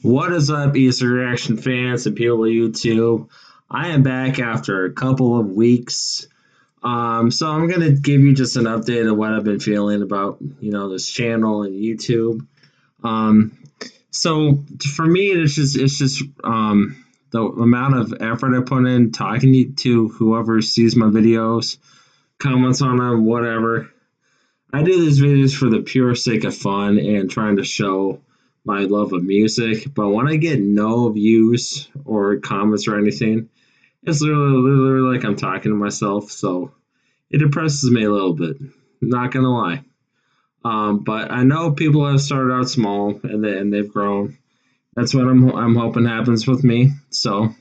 What is up, Easter Reaction fans and people of YouTube? I am back after a couple of weeks. So I'm gonna give you just an update of what I've been feeling about, this channel and YouTube. Um, so for me, it's just the amount of effort I put in talking to whoever sees my videos, comments on them, whatever. I do these videos for the pure sake of fun and trying to show my love of music. But when I get no views or comments or anything, it's literally like I'm talking to myself. So it depresses me a little bit. Not gonna lie. But I know people have started out small and they've grown. That's what I'm hoping happens with me. So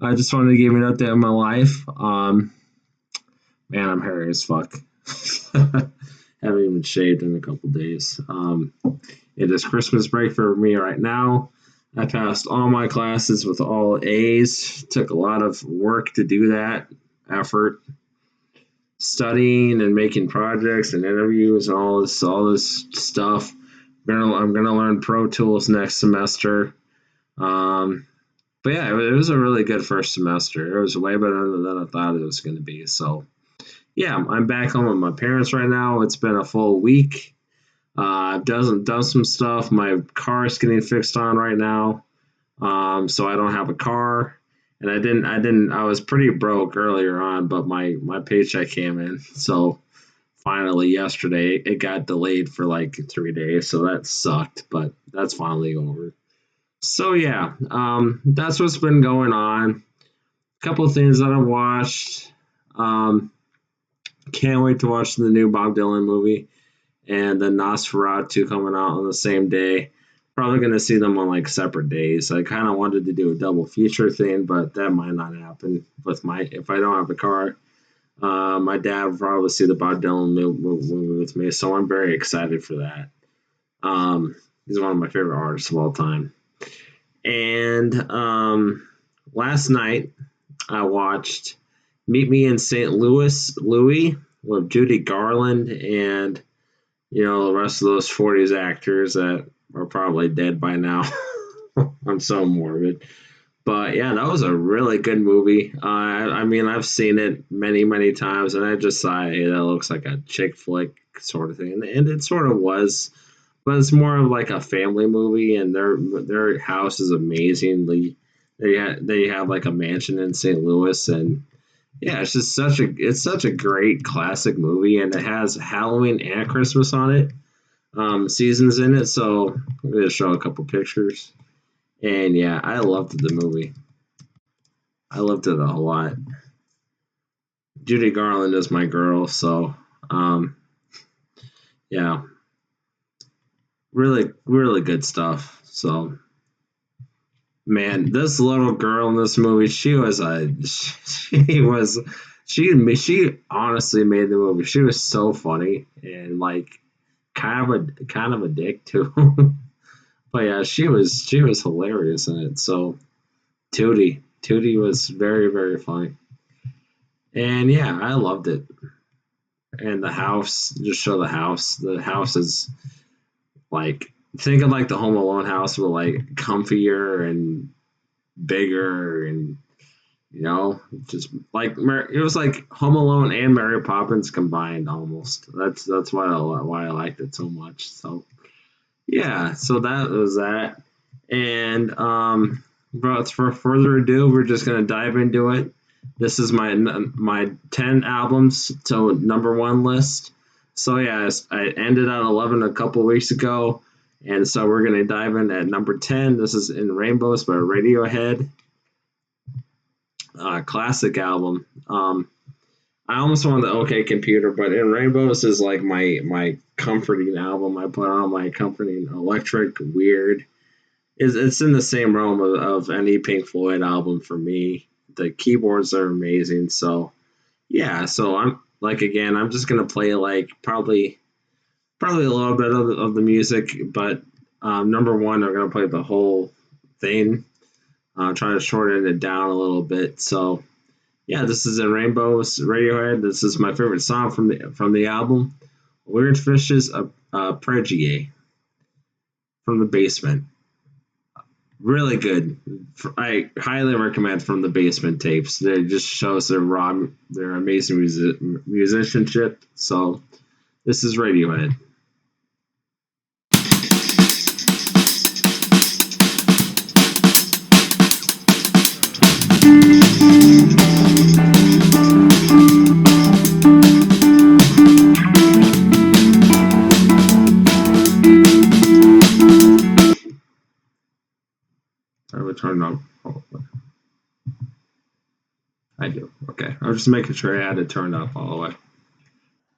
I just wanted to give you an update on my life. Man, I'm hairy as fuck. Haven't even shaved in a couple days. It is Christmas break for me right now. I passed all my classes with all A's. Took a lot of work to do that, effort, studying and making projects and interviews and all this stuff. I'm gonna learn Pro Tools next semester. Um, but yeah, it was a really good first semester. It was way better than I thought it was going to be. So yeah, I'm back home with my parents right now. It's been a full week. I've done some stuff. My car is getting fixed on right now, so I don't have a car. And I was pretty broke earlier on, but my paycheck came in. So finally yesterday it got delayed for like 3 days, so that sucked, but that's finally over. So yeah, that's what's been going on. A couple of things that I watched. Um, can't wait to watch the new Bob Dylan movie and the Nosferatu coming out on the same day. Probably going to see them on like separate days. I kind of wanted to do a double feature thing, but that might not happen with my if I don't have a car. My dad will probably see the Bob Dylan movie with me, so I'm very excited for that. He's one of my favorite artists of all time. And last night I watched Meet Me in St. Louis with Judy Garland and the rest of those 40s actors that are probably dead by now. I'm so morbid. But yeah, that was a really good movie. I mean, I've seen it many, many times, and I just thought, hey, that looks like a chick flick sort of thing, and it sort of was. But it's more of like a family movie, and their house is amazingly. They have like a mansion in St. Louis, and yeah, it's such a great classic movie, and it has Halloween and Christmas on it, seasons in it. So I'm gonna show a couple pictures, and yeah, I loved the movie. I loved it a lot. Judy Garland is my girl, so um, yeah, really, really good stuff. So man, this little girl in this movie, she was, she honestly made the movie. She was so funny and like kind of a dick too. But yeah, she was hilarious in it. So Tootie was very, very funny. And yeah, I loved it. And the house, just show the house. The house is like, think of like the Home Alone house, but like comfier and bigger and just like it was like Home Alone and Mary Poppins combined almost. That's why I liked it so much. So yeah, so that was that. And but for further ado, we're just gonna dive into it. This is my 10 albums to number one list. So yeah, I ended at 11 a couple weeks ago, and so we're gonna dive in at number 10. This is In Rainbows by Radiohead, classic album. I almost wanted the OK Computer, but In Rainbows is like my comforting album. I put on my comforting electric weird. It's in the same realm of any Pink Floyd album for me. The keyboards are amazing. So yeah, so I'm like again, I'm just gonna play like probably a little bit of the music, but number one, I'm gonna play the whole thing. Trying to shorten it down a little bit. So yeah, this is in Rainbows Radiohead. This is my favorite song from the album. Weird Fishes, Pregier from the Basement. Really good. I highly recommend From the Basement tapes. They just shows their amazing musicianship. So this is Radiohead. I would turn it on. Oh, I do. Okay, I was just making sure I had it turned up all the way.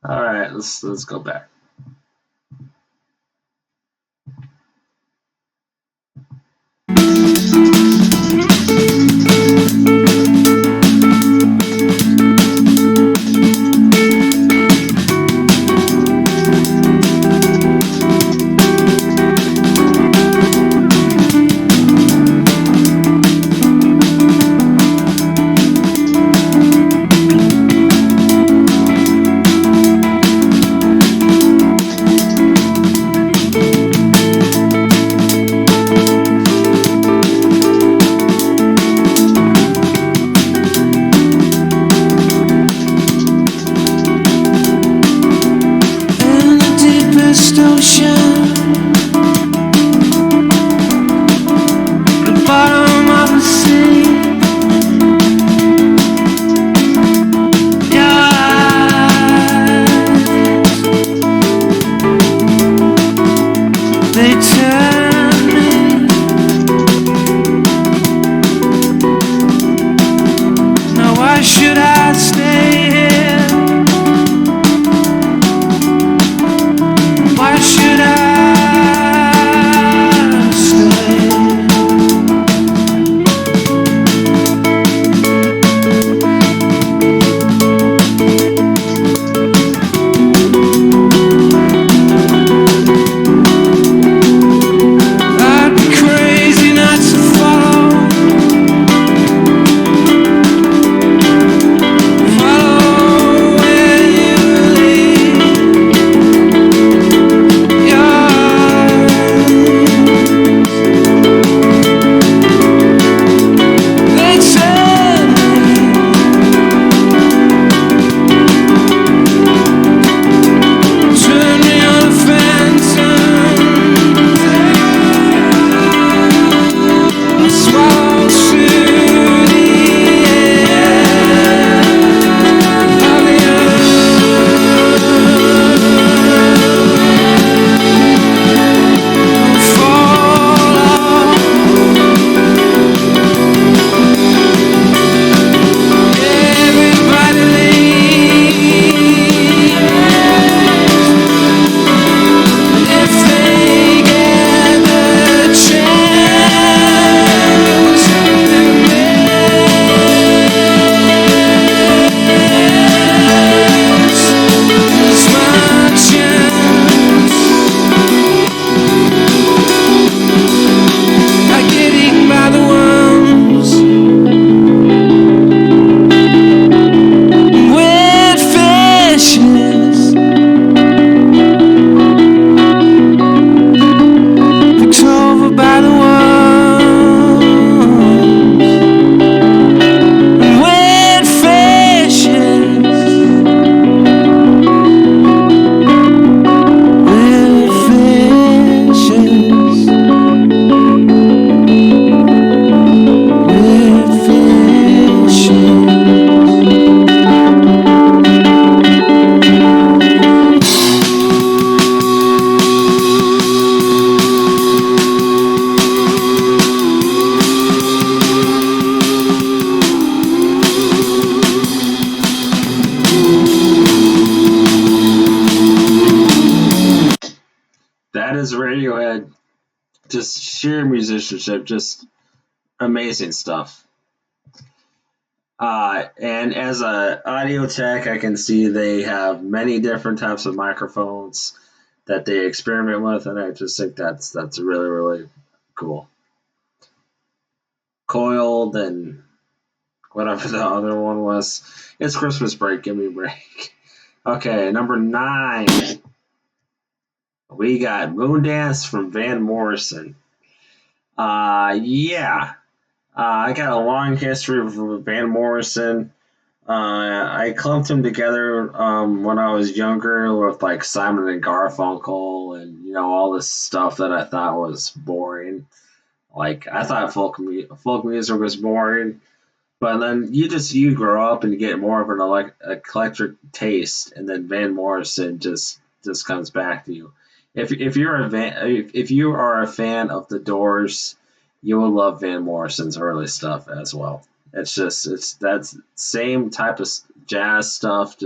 All right, let's go back. That is Radiohead. Just sheer musicianship, just amazing stuff. And as a audio tech, I can see they have many different types of microphones that they experiment with, and I just think that's really really cool. Coiled and whatever the other one was. It's Christmas break. Give me a break. Okay, number 9, we got Moondance from Van Morrison. Yeah. I got a long history with Van Morrison. I clumped them together when I was younger with like Simon and Garfunkel and all this stuff that I thought was boring. Like I thought folk music was boring, but then you grow up and you get more of an eclectic taste, and then Van Morrison just comes back to you. If you are a fan of the Doors, you will love Van Morrison's early stuff as well. It's that same type of jazz stuff,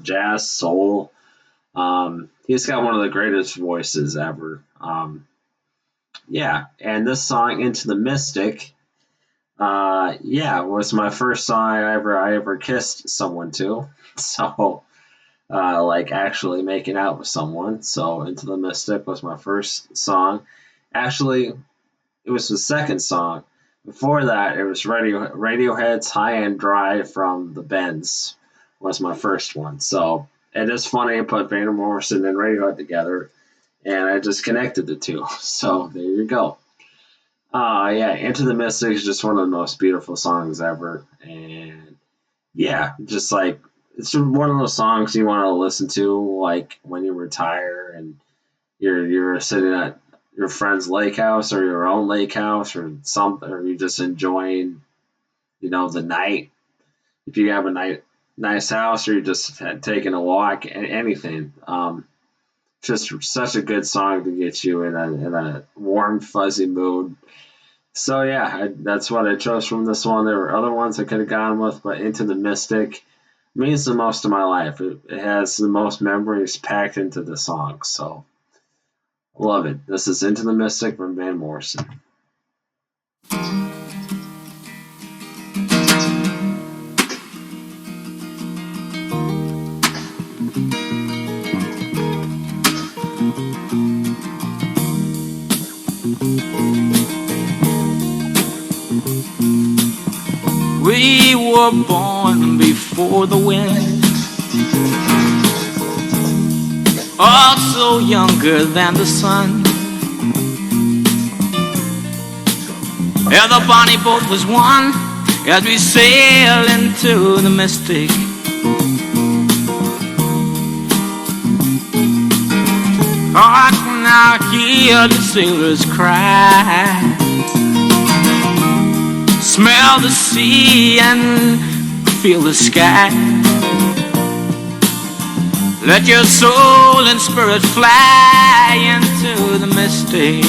jazz soul. He's got one of the greatest voices ever. Yeah, and this song "Into the Mystic," yeah, was my first song I ever kissed someone to. So, like actually making out with someone. So, "Into the Mystic" was my first song. Actually, it was the second song. Before that, it was Radiohead's "High and Dry" from the Bends was my first one. So it is funny I put Van Morrison and Radiohead together, and I just connected the two. So there you go. Yeah, "Into the Mystic" is just one of the most beautiful songs ever, and yeah, just like it's one of those songs you want to listen to like when you retire and you're sitting at your friend's lake house or your own lake house or something, or you're just enjoying, the night. If you have a nice house or you're just taking a walk, anything. Just such a good song to get you in a warm, fuzzy mood. So yeah, that's what I chose from this one. There were other ones I could have gone with, but "Into the Mystic" means the most to my life. It has the most memories packed into the song. So love it. This is "Into the Mystic" from Van Morrison. We were born before the wind, also younger than the sun. And the bonnie boat was one as we sailed into the mystic. I can now hear the sailors cry, smell the sea and feel the sky. Let your soul and spirit fly into the mystic.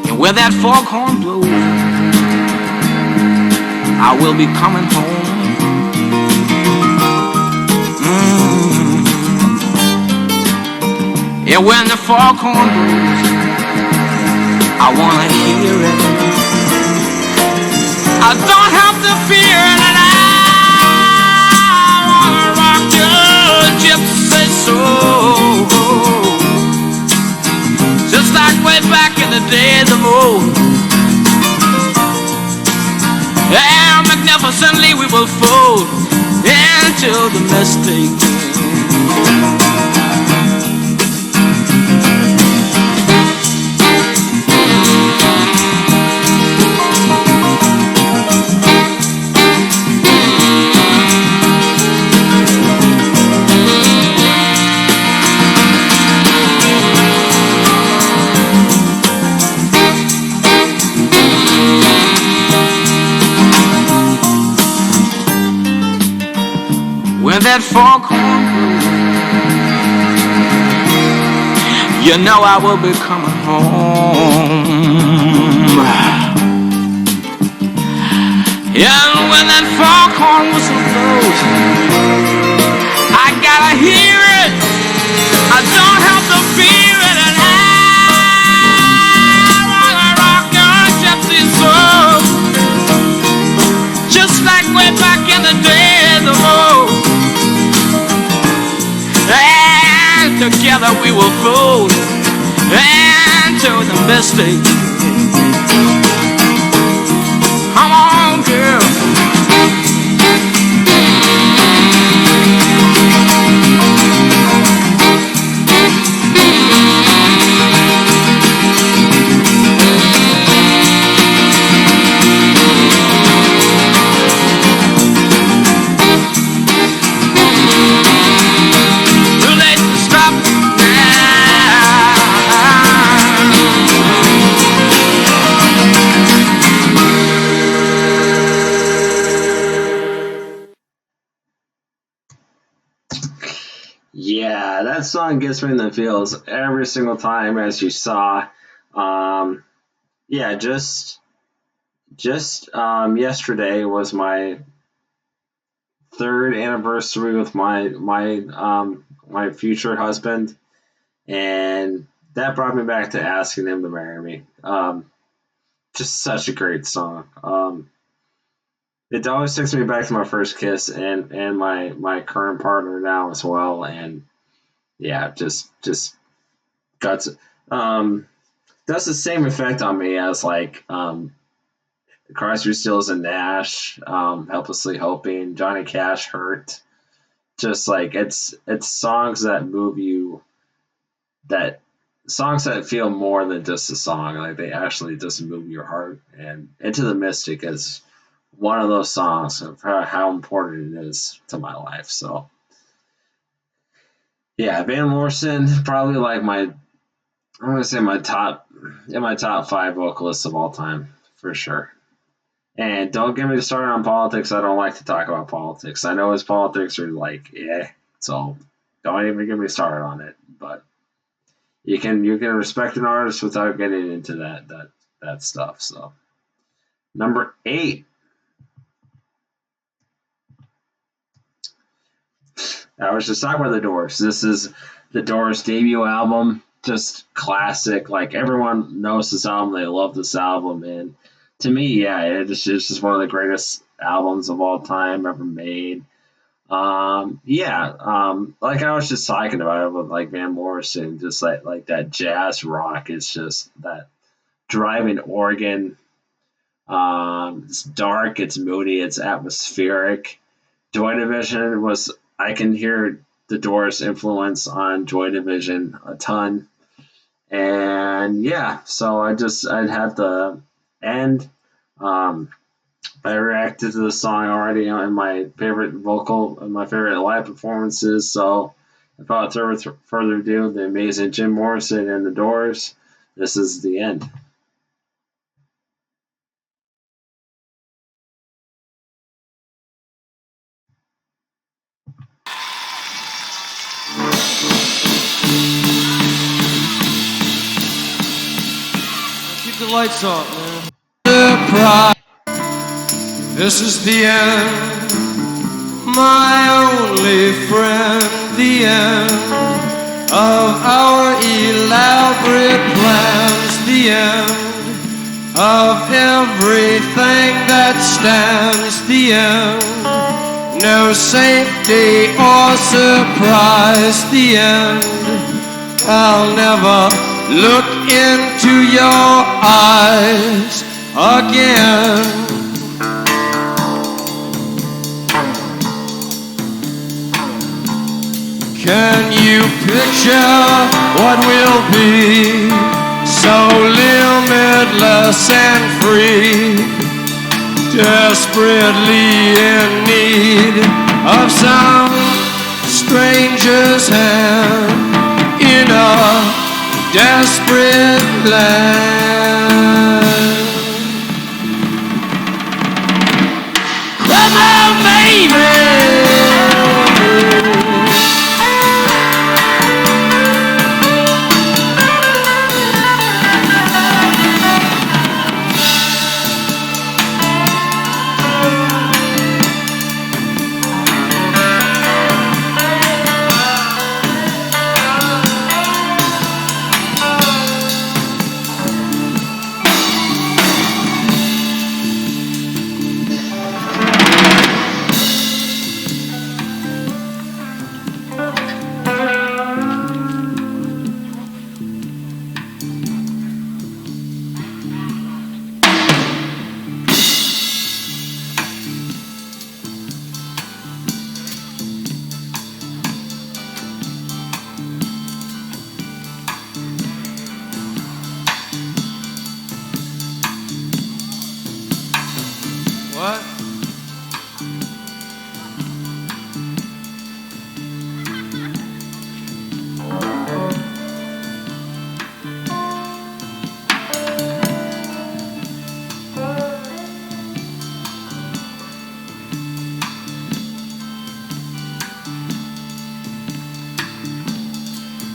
And where that foghorn blows, I will be coming home. Yeah, when the foghorn blows, I wanna hear it. I don't have to fear it, and I wanna rock your gypsy soul, just like way back in the days of old. And magnificently we will fold into the mystic. When that foghorn blows, you know I will be coming home. And when that foghorn whistle blows, I gotta hear it. I don't have to fear it, and I wanna rock your gypsy soul, just like way back in the days of old. And together we will float into the mystic. Come on, girl. that song gets me in the feels every single time, as you saw. Um, yeah, just yesterday was my third anniversary with my future husband, and that brought me back to asking him to marry me. Just such a great song. It always takes me back to my first kiss and my current partner now as well, and yeah, just got to, does the same effect on me as like Crosby, Stills and Nash, Helplessly Hoping, Johnny Cash, Hurt. Just like it's songs that move you, that songs that feel more than just a song. Like they actually just move your heart. And Into the Mystic is one of those songs of how important it is to my life. So yeah, Van Morrison probably like I'm gonna say my top five vocalists of all time for sure. And don't get me started on politics. I don't like to talk about politics. I know his politics are like, yeah, so don't even get me started on it. But you can respect an artist without getting into that stuff. So number 8, I was just talking about the Doors. This is the Doors debut album, just classic. Like everyone knows this album, they love this album, and to me, yeah, it's just one of the greatest albums of all time ever made. Yeah, like I was just talking about it with like Van Morrison, just like that jazz rock is just that driving organ. It's dark, it's moody, it's atmospheric. Joy Division was I can hear the Doors' influence on Joy Division a ton, and yeah, so I'd have to end. Um, I reacted to the song already in my favorite live performances. So, without further ado, the amazing Jim Morrison and the Doors. This is the end. Keep the lights on, man. Surprise. This is the end, my only friend, the end of our elaborate plans, the end of everything that stands, the end, no safety or surprise, the end, I'll never look into your eyes again. Can you picture what will be so limitless and free, desperately in need of some stranger's hand in a desperate land? Come on, baby!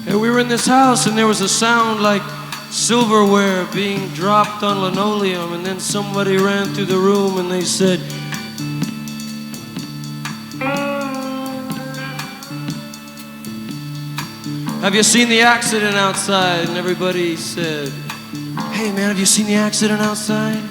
And we were in this house, and there was a sound like silverware being dropped on linoleum, and then somebody ran through the room and they said, "Have you seen the accident outside?" And everybody said, "Hey man, have you seen the accident outside?"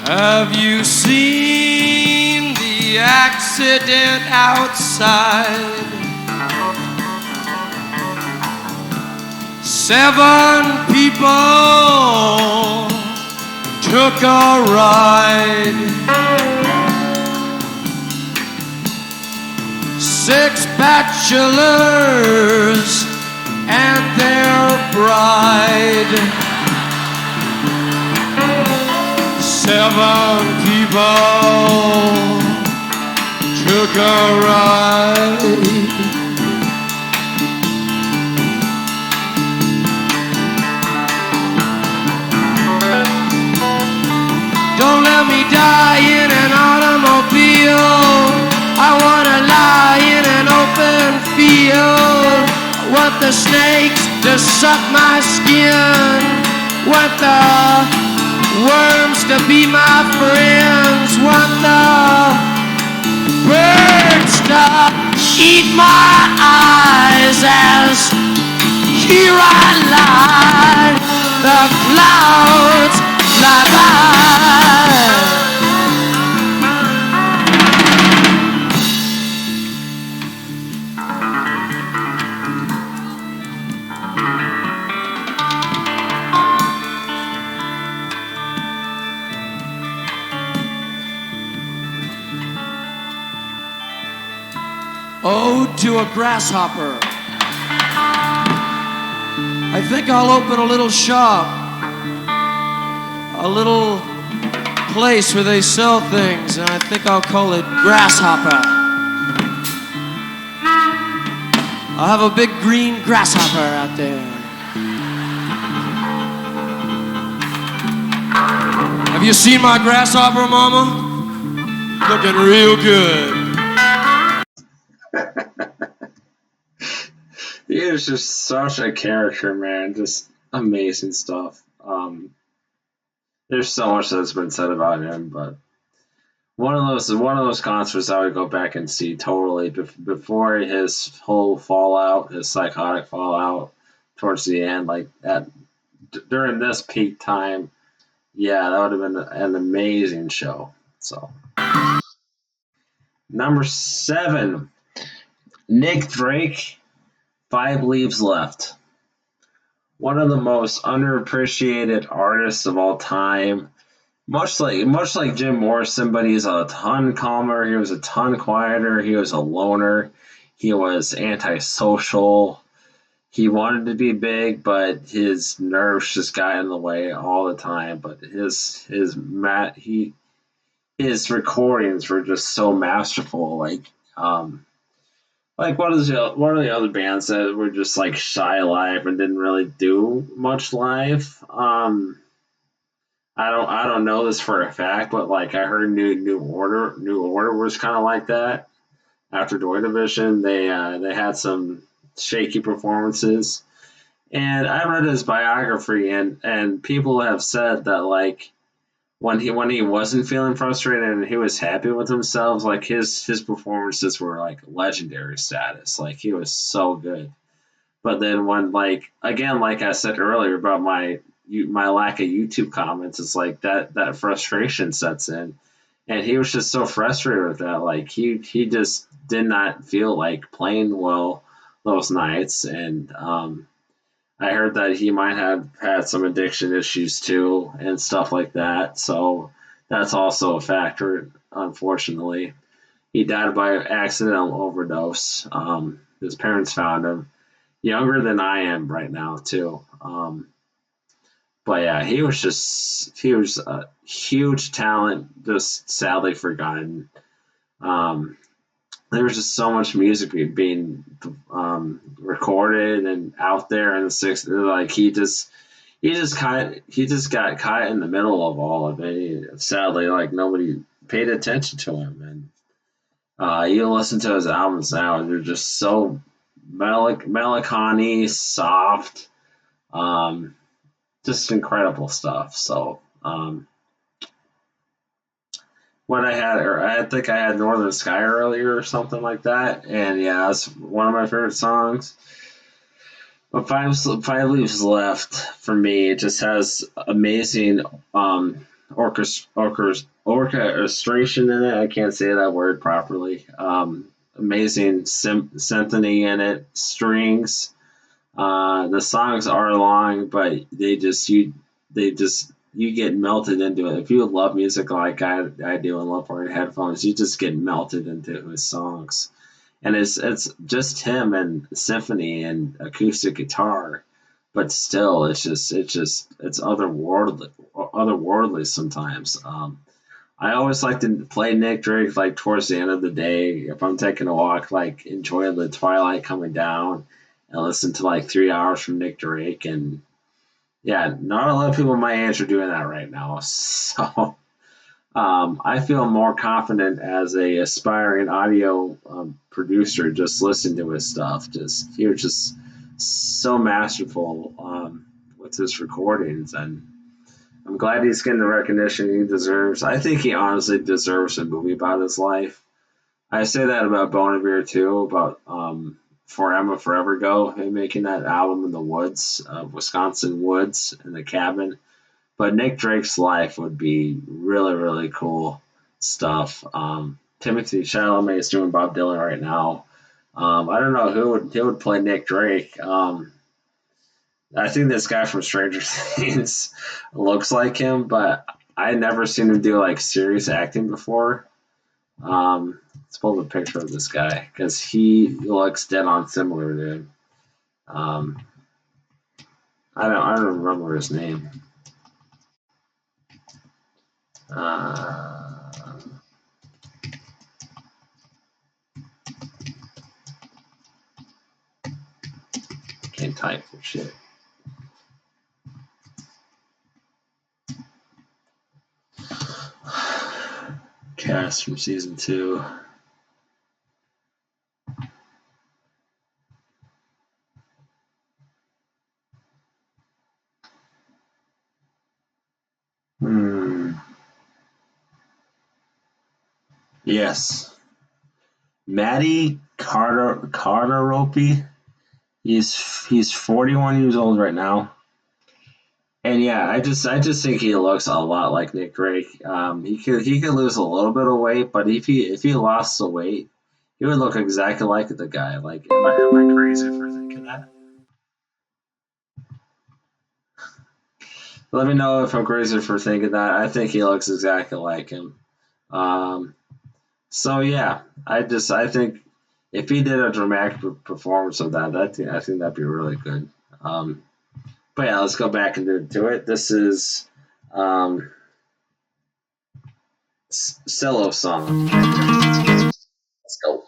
Have you seen the accident outside? 7 people took a ride. 6 bachelors and their bride. 7 people took a ride. Don't let me die in an automobile. I wanna lie in an open field. I want the snakes to suck my skin. Want the worms to be my friends. Want the birds to eat my eyes as here I lie. The clouds fly by. Ode to a grasshopper. I think I'll open a little shop, a little place where they sell things, and I think I'll call it Grasshopper. I'll have a big green grasshopper out there. Have you seen my grasshopper, Mama? Looking real good. He is just such a character, man. Just amazing stuff. There's so much that's been said about him, but one of those concerts I would go back and see totally before his whole fallout, his psychotic fallout towards the end, like during this peak time. Yeah, that would have been an amazing show. So number 7, Nick Drake, Five Leaves Left. One of the most underappreciated artists of all time. Much like Jim Morrison, but he's a ton calmer. He was a ton quieter. He was a loner. He was antisocial. He wanted to be big, but his nerves just got in the way all the time. But his recordings were just so masterful. Like what are the other bands that were just like shy live and didn't really do much live? I don't know this for a fact, but like I heard New Order was kind of like that. After Joy Division, they had some shaky performances, and I read his biography, and people have said that like when he wasn't feeling frustrated and he was happy with himself, like his performances were like legendary status. Like he was so good. But then when like again, like I said earlier about my lack of YouTube comments, it's like that frustration sets in, and he was just so frustrated with that. Like he just did not feel like playing well those nights, and I heard that he might have had some addiction issues too and stuff like that. So that's also a factor. Unfortunately, he died by accidental overdose. His parents found him younger than I am right now too. But yeah, he was a huge talent, just sadly forgotten. Um, there was just so much music being recorded and out there in the '60s. Like he just got caught in the middle of all of it. Sadly, like nobody paid attention to him, and you listen to his albums now, and they're just so melancholy, soft, um, just incredible stuff. So, what I think I had Northern Sky earlier or something like that, and yeah, it's one of my favorite songs. But Five Leaves Left for me, it just has amazing orchestration in it. I can't say that word properly. Amazing symphony in it, strings. The songs are long, but they just you get melted into it. If you love music like I do and love wearing headphones, you just get melted into his songs. And it's just him and symphony and acoustic guitar, but still it's otherworldly sometimes. I always like to play Nick Drake like towards the end of the day if I'm taking a walk, like enjoy the twilight coming down and listen to like 3 hours from Nick Drake. And yeah, not a lot of people my age are doing that right now. So I feel more confident as a aspiring audio producer just listening to his stuff. Just he was just so masterful with his recordings, and I'm glad he's getting the recognition he deserves. I think he honestly deserves a movie about his life. I say that about Bon Iver too, about Forever Go, him making that album in the woods, Wisconsin woods, in the cabin. But Nick Drake's life would be really, really cool stuff. Timothy Chalamet is doing Bob Dylan right now. I don't know who would play Nick Drake. I think this guy from Stranger Things looks like him, but I never seen him do like serious acting before. Let's pull the picture of this guy because he looks dead on similar to him. Um, I don't remember his name. Uh, can't type for shit. Cast from season 2. Yes, Matty Carteropi. He's 41 years old right now, and yeah, I just think he looks a lot like Nick Drake. He could lose a little bit of weight, but if he lost the weight, he would look exactly like the guy. Like, am I crazy for thinking that? Let me know if I'm crazy for thinking that. I think he looks exactly like him. Um, so yeah, I think if he did a dramatic performance of that, I think that'd be really good. Um, but yeah, let's go back into it. This is um, Cello Song. Let's go.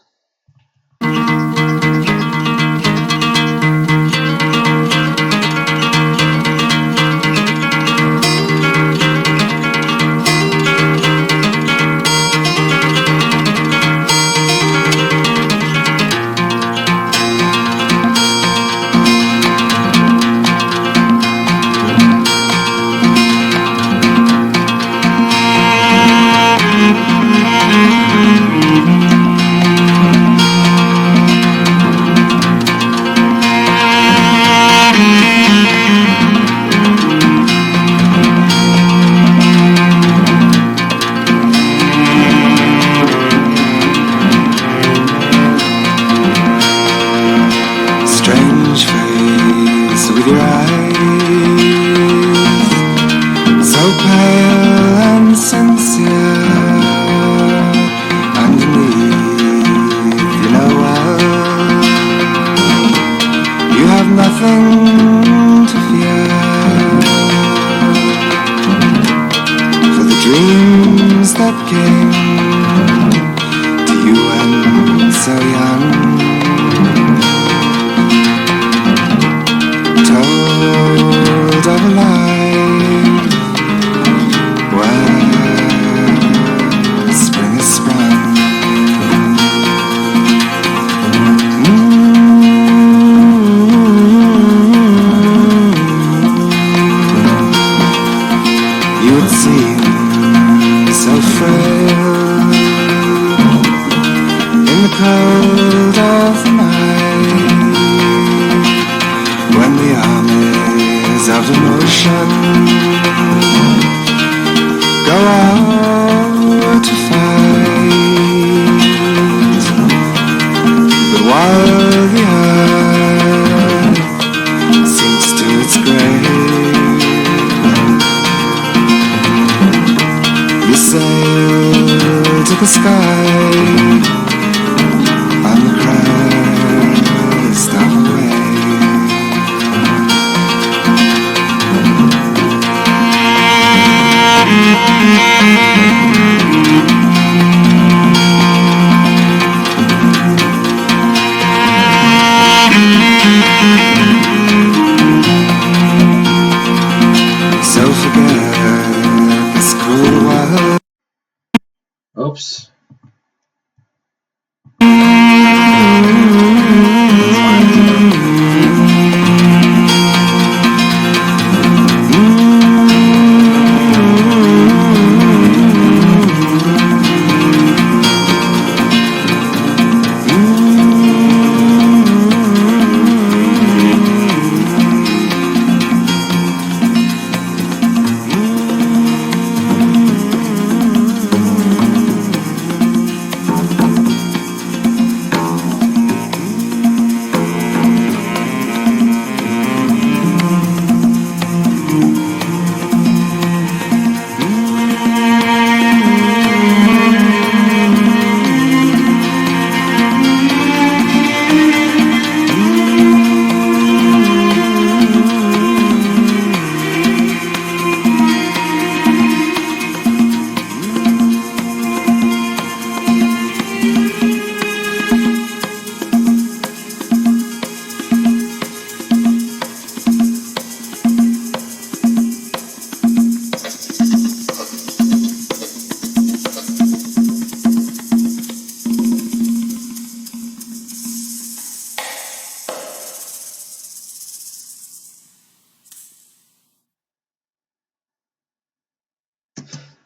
Strange face with your eyes, so pale and sincere. Underneath, you know well, you have nothing to fear. For the dreams that came to you when so young, told of a so frail in the cold of the night, when the armies of emotion go out to fight. But while the earth sinks to its grave, you sail to the sky on the crest of a wave. So forget this cruel world. Oops.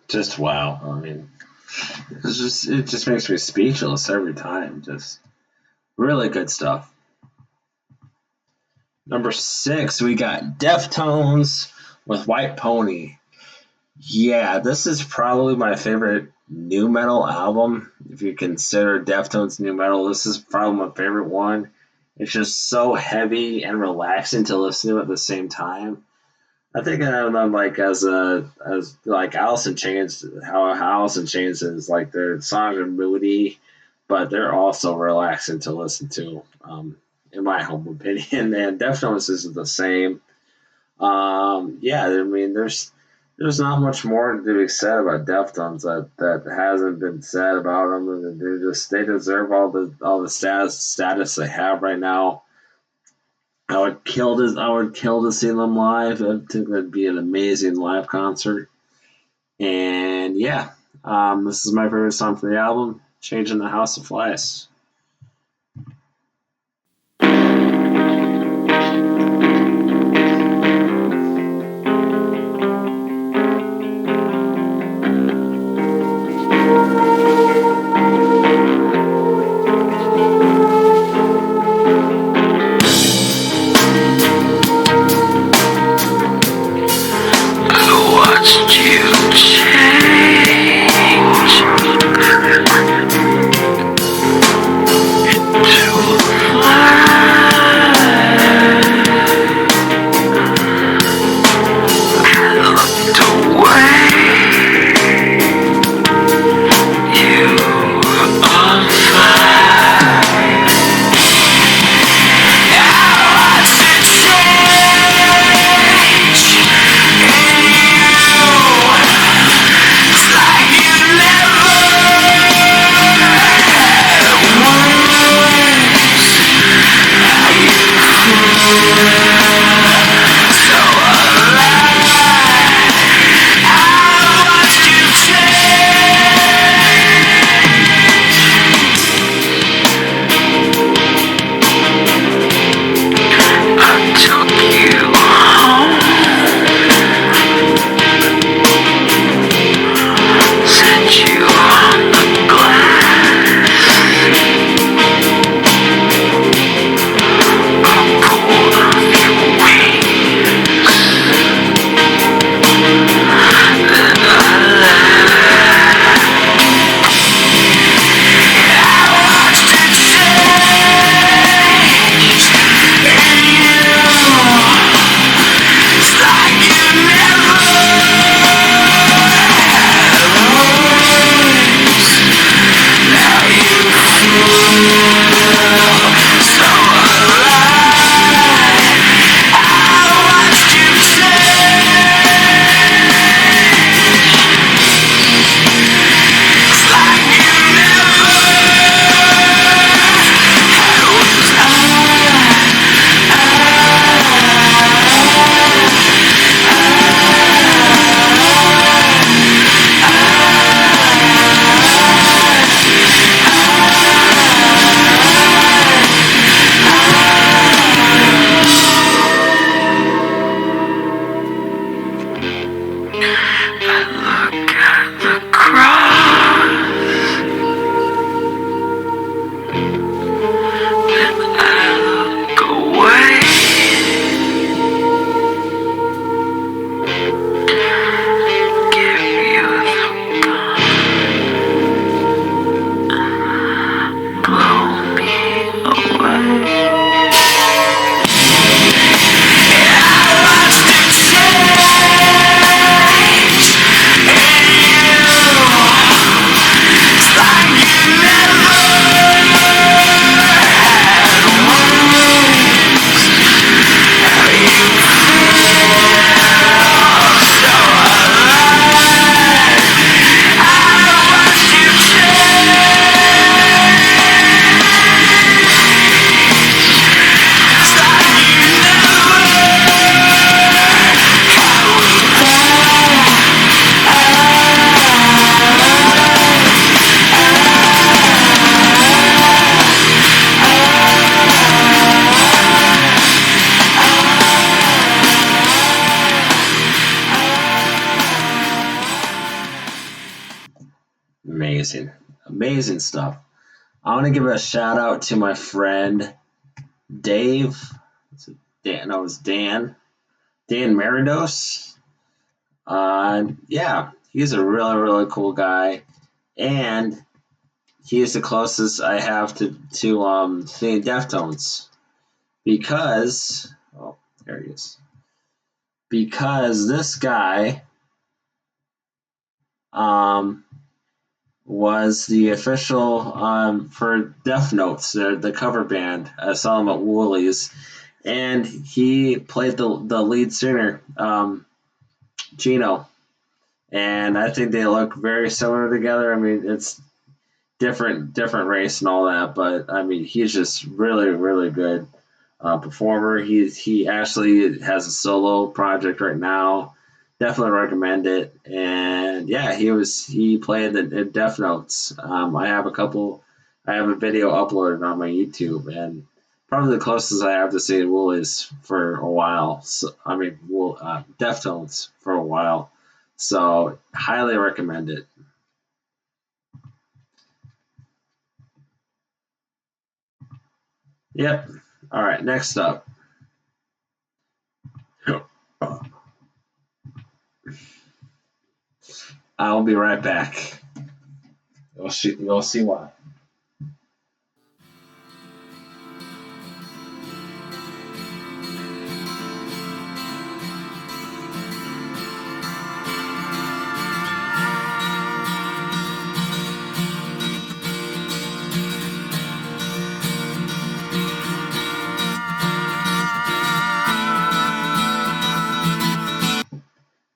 Just wow. I mean, it just makes me speechless every time. Just really good stuff. Number 6, we got Deftones with White Pony. Yeah, this is probably my favorite new metal album. If you consider Deftones new metal, this is probably my favorite one. It's just so heavy and relaxing to listen to at the same time. I think of them like as like Alice in Chains, how Alice in Chains is like their songs are moody, but they're also relaxing to listen to. In my humble opinion, and Deftones is the same. Yeah, I mean, there's not much more to be said about Deftones that hasn't been said about them. They deserve all the status they have right now. I would kill to see them live. I think that'd be an amazing live concert. And yeah, this is my favorite song from the album, "Changing the House of Flies." Watched you change. Amazing, amazing stuff. I want to give a shout out to my friend Dave. Dan, no, it was Dan Meridos. Yeah, he's a really, really cool guy, and he's the closest I have to seeing Deftones because oh, there he is. Because this guy um, was the official for Death Notes, the cover band. I saw him at Woolies, and he played the lead singer, Gino. And I think they look very similar together. I mean, it's different race and all that, but I mean, he's just really, really good performer. He actually has a solo project right now. Definitely recommend it. And yeah, he played the Death Notes. I have a video uploaded on my YouTube, and probably the closest I have to seeing Woolies for a while. So, I mean, Deftones for a while. So highly recommend it. Yep. All right. Next up, I'll be right back. You'll see why.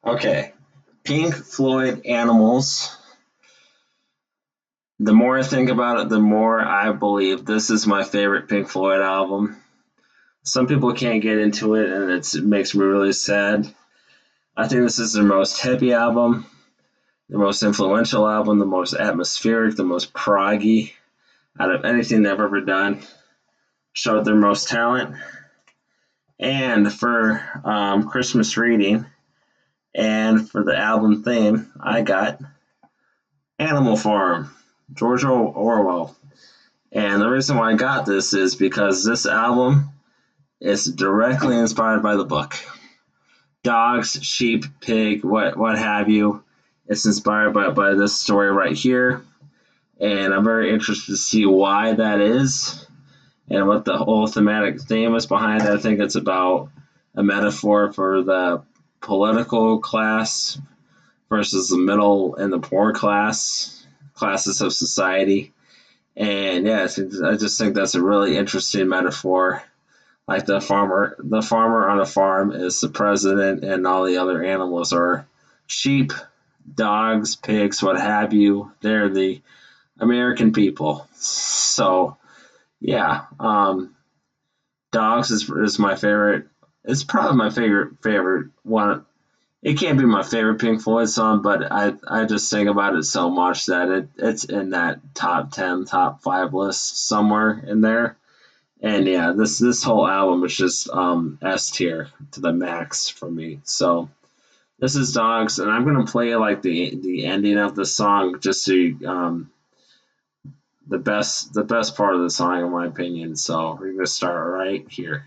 Okay. Pink Floyd Animals. The more I think about it, the more I believe this is my favorite Pink Floyd album. Some people can't get into it, and it makes me really sad. I think this is their most heavy album, the most influential album, the most atmospheric, the most proggy out of anything they've ever done. Showed their most talent. And for Christmas reading and for the album theme, I got Animal Farm, George Orwell. And the reason why I got this is because this album is directly inspired by the book. Dogs, sheep, pig, what have you. It's inspired by this story right here. And I'm very interested to see why that is and what the whole thematic theme is behind it. I think it's about a metaphor for the political class versus the middle and the poor classes of society. And yeah, I just think that's a really interesting metaphor. Like the farmer on a farm is the president, and all the other animals are sheep, dogs, pigs, what have you. They're the American people. So yeah, dogs is my favorite. It's probably my favorite one. It can't be my favorite Pink Floyd song, but I just think about it so much that it's in that top 10, top 5 list somewhere in there. And yeah, this whole album is just S tier to the max for me. So this is Dogs, and I'm gonna play like the ending of the song just to the best part of the song in my opinion. So we're gonna start right here.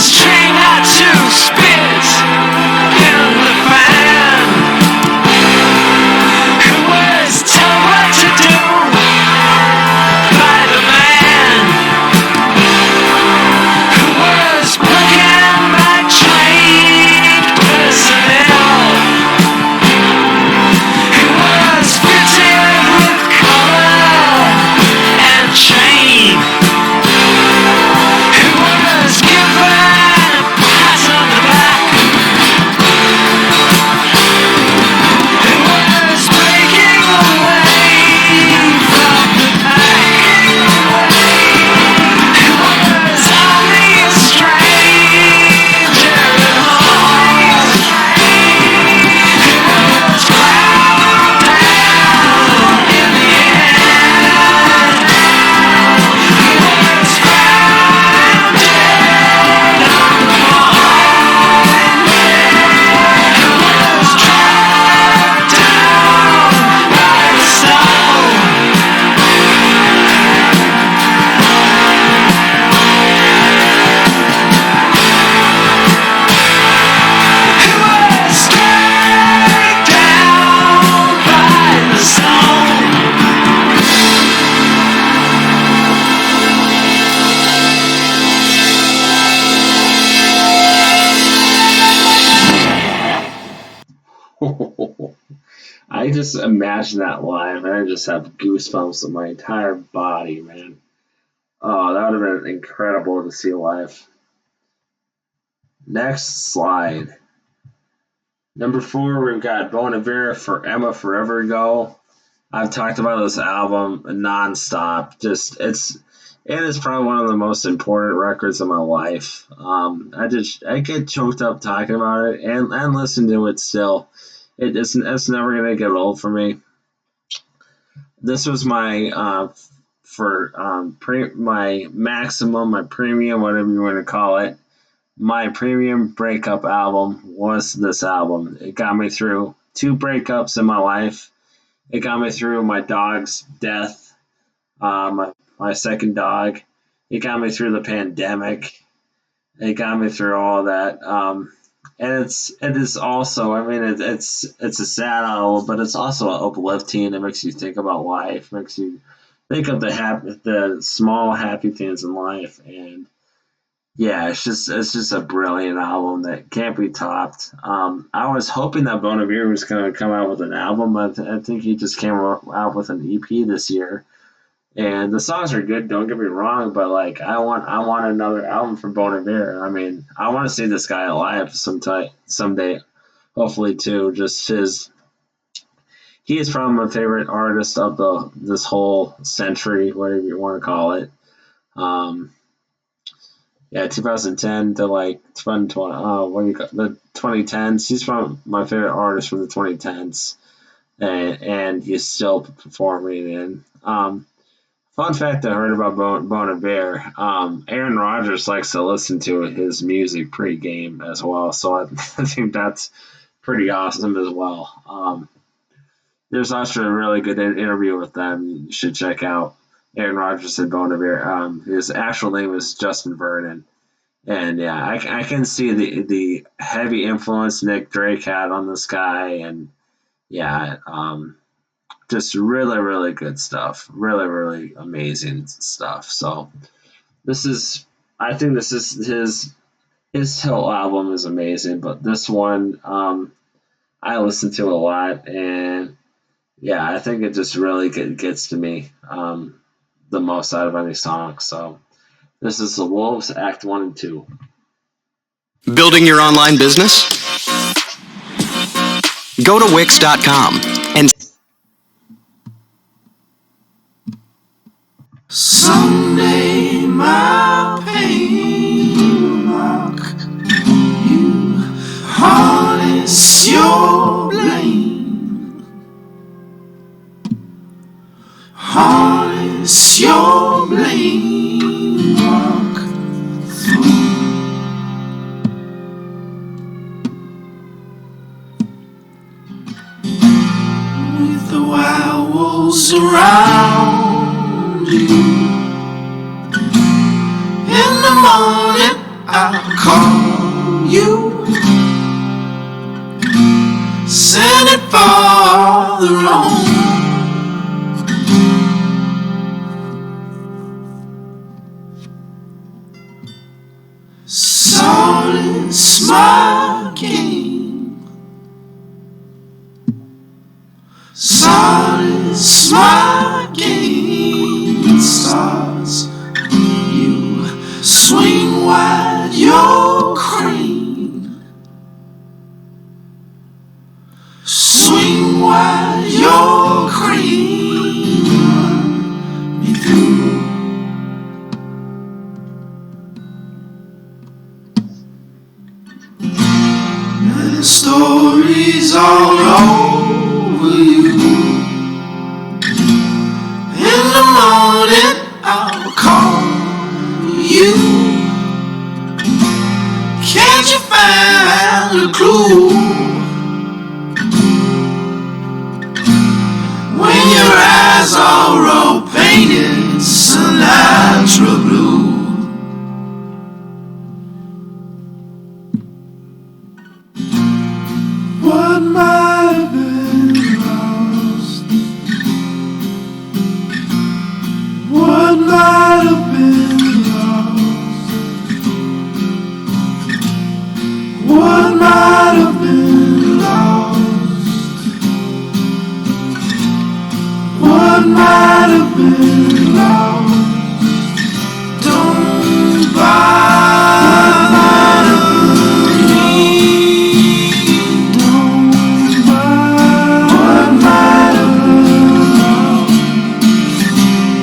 Trained not to spit I just imagine that live, and I just have goosebumps in my entire body, man. Oh, that would have been incredible to see live. Next slide. Number 4, we've got Bon Iver for Emma Forever Ago. I've talked about this album nonstop. It is probably one of the most important records of my life. I get choked up talking about it and listen to it still. It's never gonna get old for me. This was my my maximum, my premium, whatever you want to call it. My premium breakup album was this album. It got me through 2 breakups in my life. It got me through my dog's death, my second dog. It got me through the pandemic. It got me through all that. And it is also, I mean, it's a sad album, but it's also uplifting. It makes you think about life, makes you think of the small happy things in life, and yeah, it's just a brilliant album that can't be topped. I was hoping that Bon Iver was going to come out with an album. I think he just came out with an EP this year, and the songs are good. Don't get me wrong, but like I want another album from Bon Iver. I mean, I want to see this guy alive someday, hopefully too. He is probably my favorite artist of this whole century, whatever you want to call it. Um, Yeah, 2010 to like 2020, what do you call the 2010s. He's from my favorite artist from the 2010s, and he's still performing. And fun fact I heard about Bon Iver, Aaron Rodgers likes to listen to his music pre-game as well, so I think that's pretty awesome as well. There's actually a really good interview with them. You should check out Aaron Rodgers and Bon Iver. His actual name is Justin Vernon. And yeah, I can see the heavy influence Nick Drake had on this guy, and yeah, just really really good stuff, really really amazing stuff. So I think this is his whole album is amazing, but this one I listen to a lot, and yeah, I think it just really gets to me the most out of any song. So this is the Wolves Act 1 and 2. Building your online business? Go to Wix.com and Someday my pain will mock you, harness your blame, harness your blame, walk through with the wild wolves around you. In the morning I'll call you, send it farther on. Solace my game, solace my game. Stars, you swing wide your crane, swing wide your crane, run me through. Many stories all over you. In the morning I'll call you. Can't you find a clue? When you're what might have been lost. Don't bother me. Don't bother what might have been lost.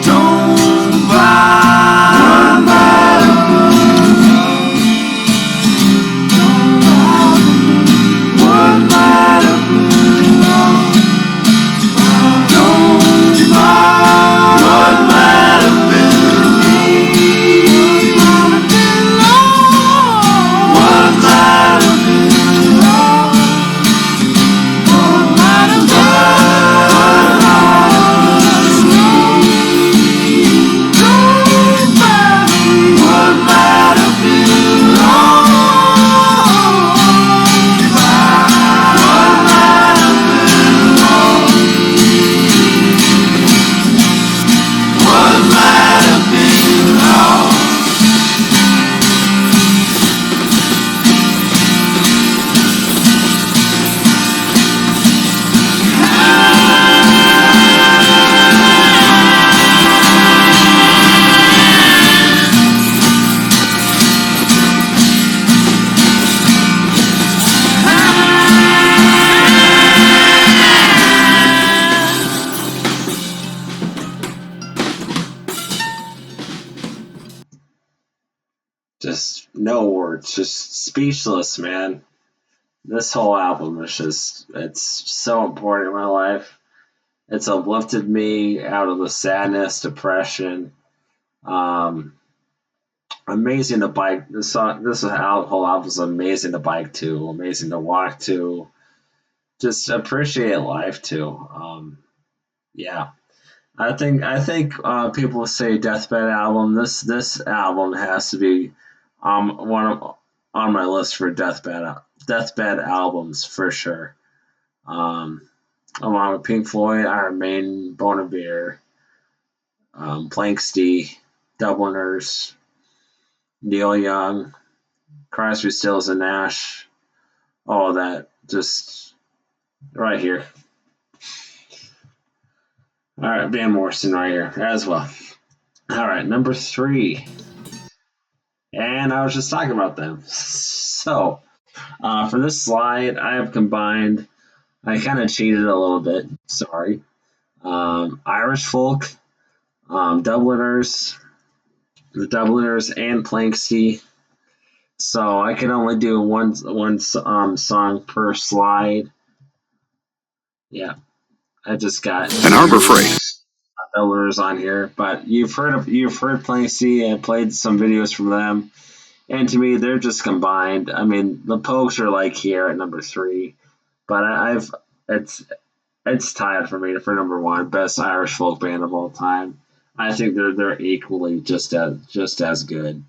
Don't bother what might have been lost. Don't bother what might have been lost. Don't bother what might have been lost. What might have been lost. What might have been lost. Don't bother what might have been lost. What might have been lost. What might have been lost. Just no words, just speechless, man. This whole album is it's so important in my life. It's uplifted me out of the sadness, depression. Um, Amazing to bike. Whole album is amazing to bike to, amazing to walk to. Just appreciate life too. Yeah, I think people say deathbed album. This album has to be one of on my list for deathbed albums for sure. Um, Along with Pink Floyd, Iron Maiden, Bon Iver, Planksty, Dubliners, Neil Young, Crosby, Stills and Nash, all of that, just right here. All right, Van Morrison right here as well. All right, number 3, and I was just talking about them. So for this slide, I have combined. I kind of cheated a little bit. Sorry. Irish folk, Dubliners, the Dubliners, and Planksty. So I can only do one song per slide. Yeah, I just got An Harbor Freight. Dubliners on here, but you've heard Planksty and played some videos from them, and to me they're just combined. I mean, the Pogues are like here at number 3, but I've it's tied for me for number 1 best Irish folk band of all time. I think they're equally just as good.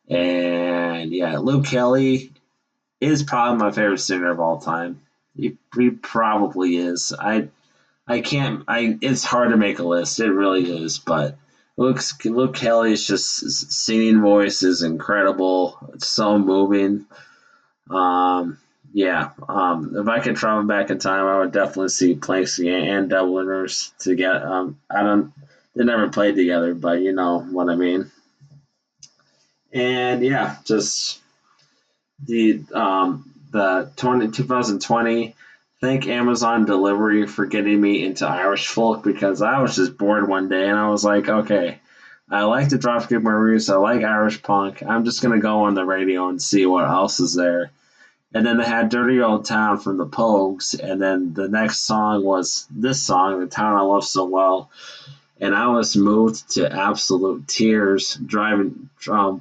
And yeah, Luke Kelly is probably my favorite singer of all time. He probably is. I can't. It's hard to make a list. It really is. But Luke Kelly's just singing voice is incredible. It's so moving. Yeah. If I could travel back in time, I would definitely see Planksy and Dubliners to get. I don't. They never played together, but you know what I mean. And yeah, just the 2020. Thank Amazon Delivery for getting me into Irish folk because I was just bored one day and I was like, okay, I like the Dropkick Murphys, I like Irish punk. I'm just gonna go on the radio and see what else is there. And then they had Dirty Old Town from the Pogues, and then the next song was this song, The Town I Love So Well. And I was moved to absolute tears driving,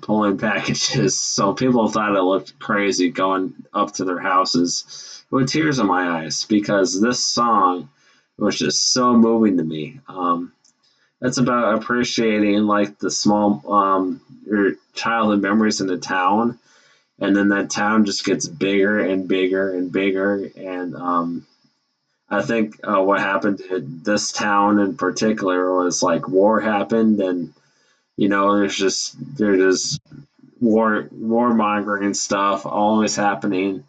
pulling packages. So people thought I looked crazy going up to their houses with tears in my eyes because this song was just so moving to me. It's about appreciating like the small your childhood memories in the town, and then that town just gets bigger and bigger and bigger, and I think what happened in this town in particular was like war happened, and there's just war mongering stuff always happening,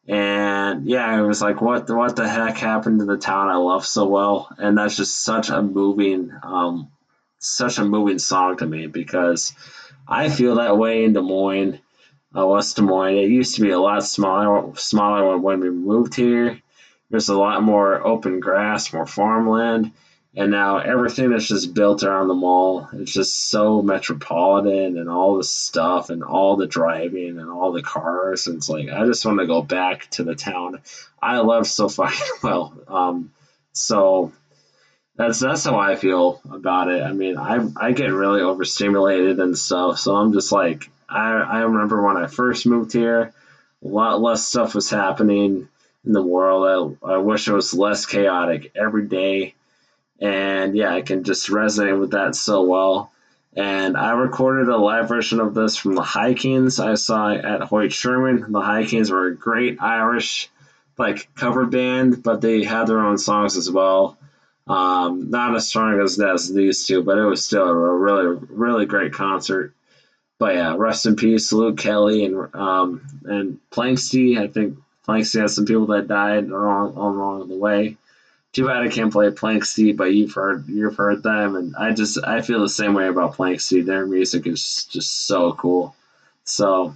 And yeah, it was like what the heck happened to the town I love so well, and that's just such a moving song to me because I feel that way in Des Moines, West Des Moines. It used to be a lot smaller when we moved here. There's a lot more open grass, more farmland, and now everything is just built around the mall. It's just so metropolitan and all the stuff and all the driving and all the cars. And it's like I just want to go back to the town I love so fucking well. So that's how I feel about it. I mean, I get really overstimulated and stuff, so I'm just like I remember when I first moved here, a lot less stuff was happening in the world. I wish it was less chaotic every day, and yeah, I can just resonate with that so well. And I recorded a live version of this from the High Kings I saw at Hoyt Sherman. The High Kings were a great Irish like cover band, but they had their own songs as well. Not as strong as these two, but it was still a really great concert. But yeah, rest in peace, Luke Kelly and Planksty. I think Planksty has some people that died along the way. Too bad I can't play Planksty, but you've heard them, and I feel the same way about Planksty. Their music is just so cool. So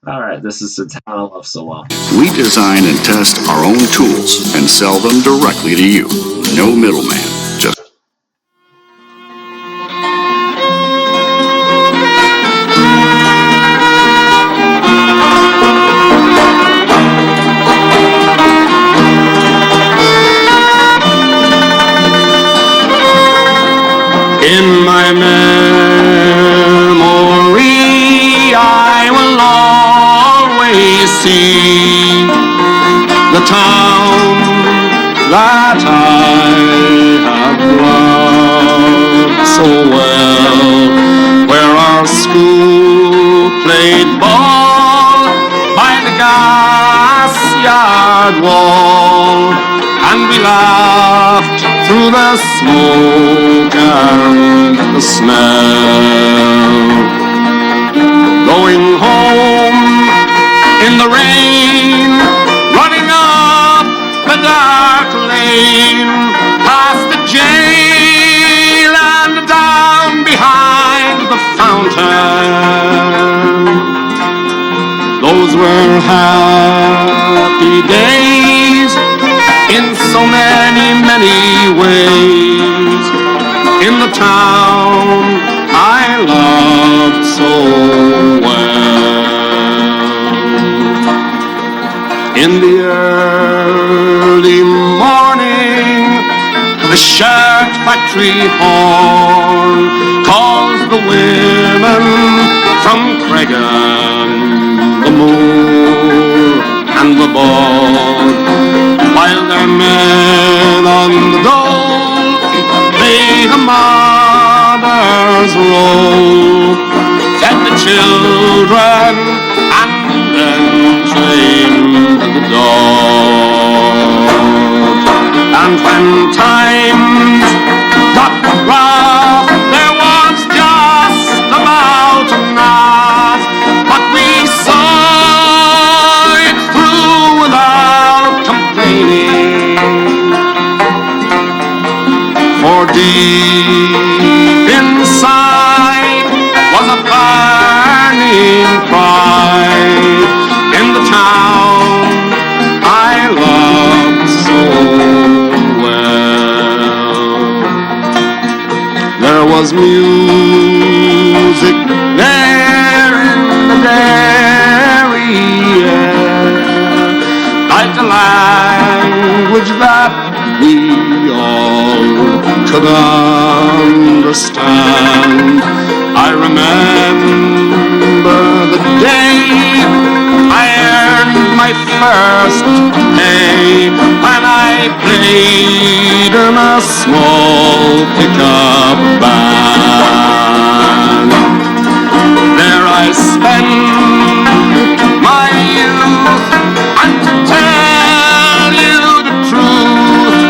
all right, this is the town I love so well. We design and test our own tools and sell them directly to you. No middleman. Just in my memory, I will always see the town that I have loved so well, where our school played ball by the gas yard wall, and we laughed through the smoke and the smell. Going home in the rain, running up the dark lane, past the jail and down behind the fountain. Those were happy days in so many ways, in the town I loved so well. In the early morning, the shirt factory horn calls the women from Cregan, the moor and the bog, while their men on the dole play the mother's role, fed the children and then trained the dog. And when times got rough, there was just about enough, but we saw it through without complaining. For deep inside was a burning pride in the town I loved so well. There was music there in the dairy air, like a language that we all could understand. I remember the day I earned my first pay, when I played in a small pickup band. There I spent my youth, and to tell you the truth,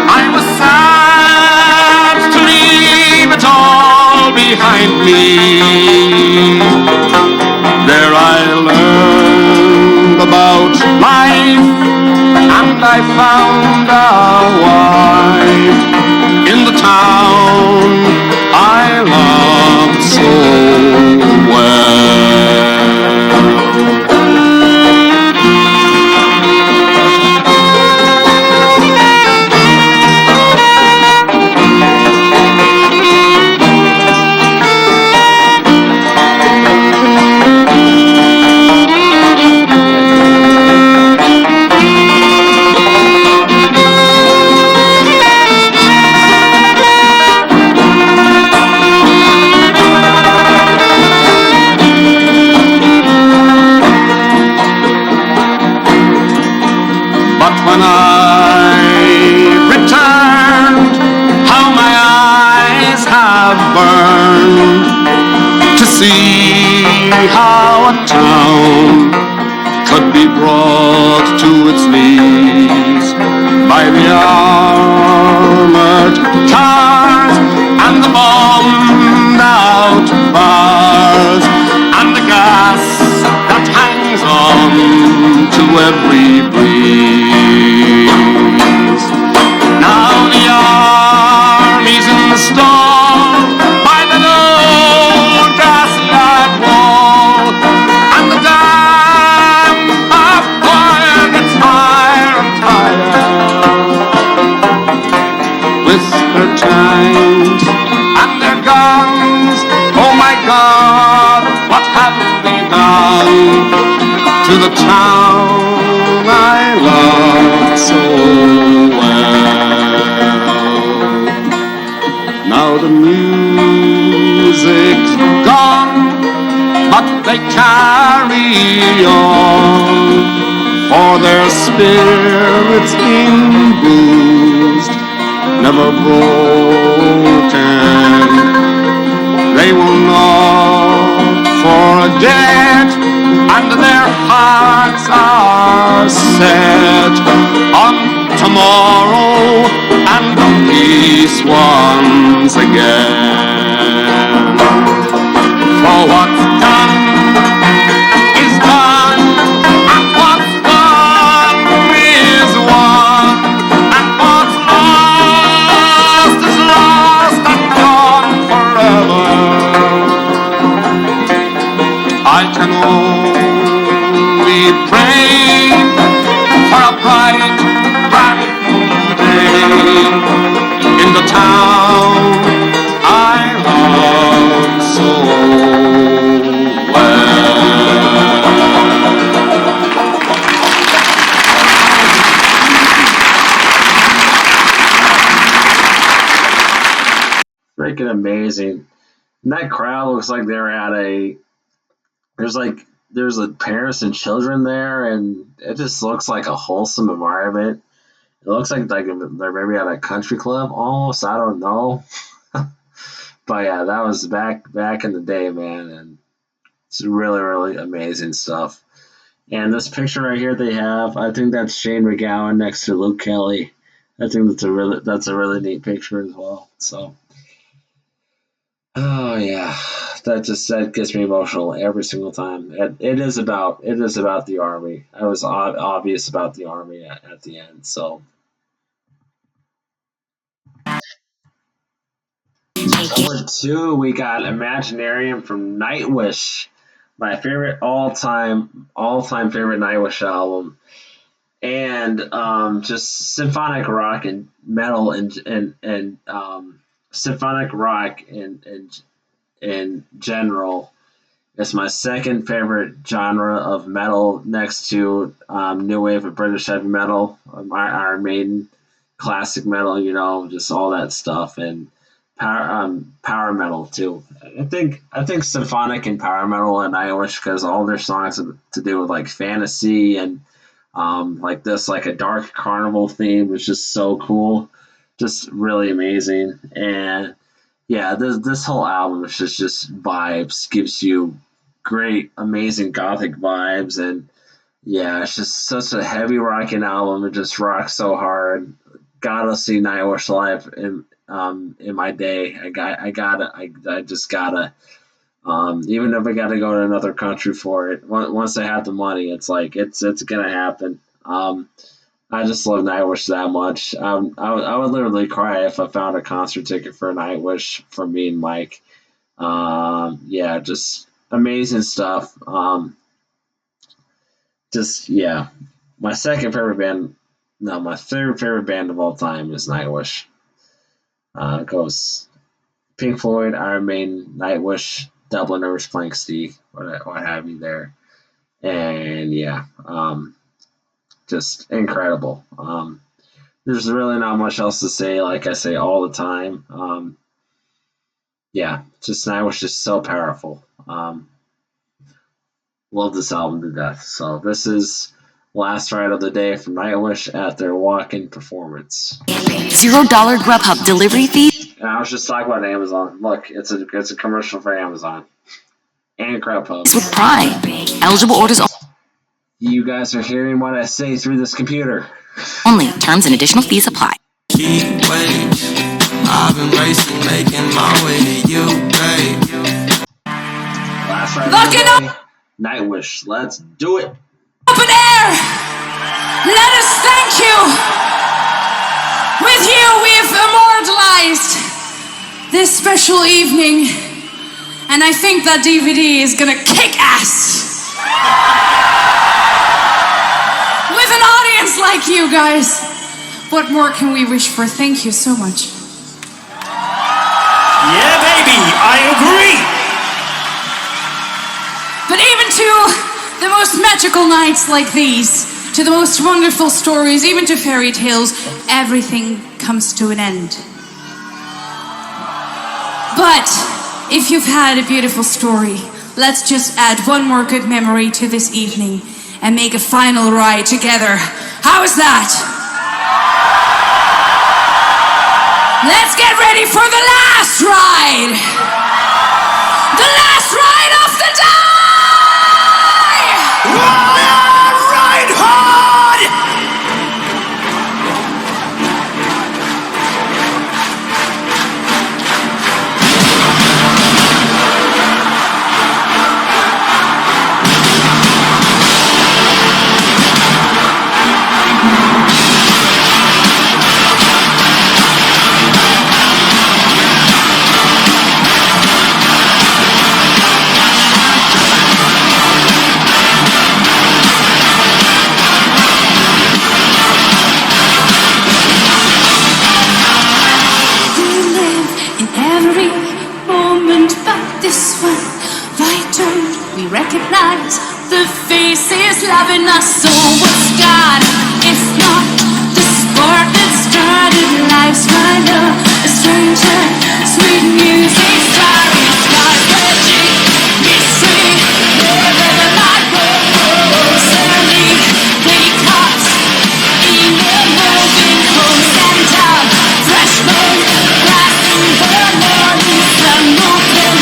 I was sad to leave it all behind me. There I learned about life found a wife in the town I loved so well. But when I returned, how my eyes have burned to see how a town could be brought to its knees by the armored cars and the bombed out bars and the gas that hangs on to every breeze. Now the army's in the stall by the old gas-yard wall, and the dam of fire gets higher and higher with their tanks and their guns. Oh my God, what have they done to the town I loved so well? Now the music's gone, but they carry on, for their spirits bruised, never broken. They will not forget, and their hearts are set on tomorrow and peace once again. For what's done is done, and what's won is won, and what's lost is lost and gone forever. I can only pray for a bright, bright day in the town I love so Freaking amazing. And that crowd looks like they're at a there's like parents and children there, and it just looks like a wholesome environment. It looks like they're maybe at a country club almost. I don't know. But yeah, that was back in the day, man, and it's really really amazing stuff. And this picture right here they have, I think that's Shane McGowan next to Luke Kelly. I think that's a really neat picture as well. So, oh yeah, that gets me emotional every single time. It is about the army. I was obvious about the army at the end. So number two, we got Imaginarium from Nightwish, my favorite all time favorite Nightwish album, and just symphonic rock and metal and symphonic rock in general. It's my second favorite genre of metal, next to new wave of British heavy metal, Iron Maiden, classic metal, just all that stuff, and power metal too. I think symphonic and power metal and Irish, because all their songs have to do with like fantasy and like this, like a dark carnival theme, is just so cool, just really amazing. And yeah, this whole album is just vibes, gives you great, amazing gothic vibes, and yeah, it's just such a heavy rocking album. It just rocks so hard. Gotta see Nightwish live in my day. I just gotta. Even if I gotta go to another country for it, once I have the money, it's like it's gonna happen. I just love Nightwish that much. I would literally cry if I found a concert ticket for Nightwish for me and Mike. Yeah, just amazing stuff. Just yeah, my second favorite band. No, my third favorite band of all time is Nightwish. It goes Pink Floyd, Iron Maiden, Nightwish, Dubliners, Planksty, what have you there, and yeah, just incredible. There's really not much else to say. Like I say all the time, yeah, just Nightwish is so powerful. Love this album to death. So this is last ride of the day from Nightwish at their walk-in performance. $0 Grubhub delivery fee. And I was just talking about Amazon. Look, it's a commercial for Amazon and Grubhub. With Prime. Eligible orders You guys are hearing what I say through this computer. only. Terms and additional fees apply. Keep waiting. I've been racing, making my way to you, babe. Last ride Lock of it the day, Nightwish. Let's do it. Open air! Let us thank you! With you, we've immortalized this special evening, and I think that DVD is gonna kick ass! With an audience like you guys, what more can we wish for? Thank you so much. Yeah, baby, I agree! But even to the most magical nights like these, to the most wonderful stories, even to fairy tales, everything comes to an end. But if you've had a beautiful story, let's just add one more good memory to this evening and make a final ride together. How is that? Let's get ready for the last ride! The last ride of the day! Ride hard! This one, why don't we recognize the faces loving us? So what's God, if not the spark that started life's wonder? A stranger, sweet music, starry skies, magic, mystery, wherever the light goes, early, wake ups, in the moving home, stand up, fresh moon, blasting the morning sun, movement.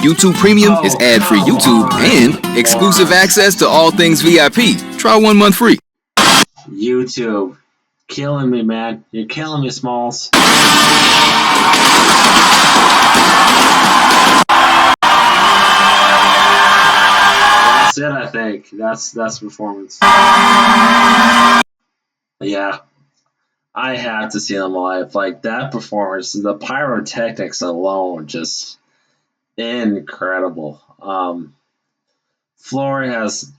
YouTube Premium is ad-free YouTube and exclusive access to all things VIP. Try 1 month free. YouTube. Killing me, man. You're killing me, Smalls. That's it, I think. That's performance. Yeah. I have to see them live. Like, that performance, the pyrotechnics alone, just incredible. Floor has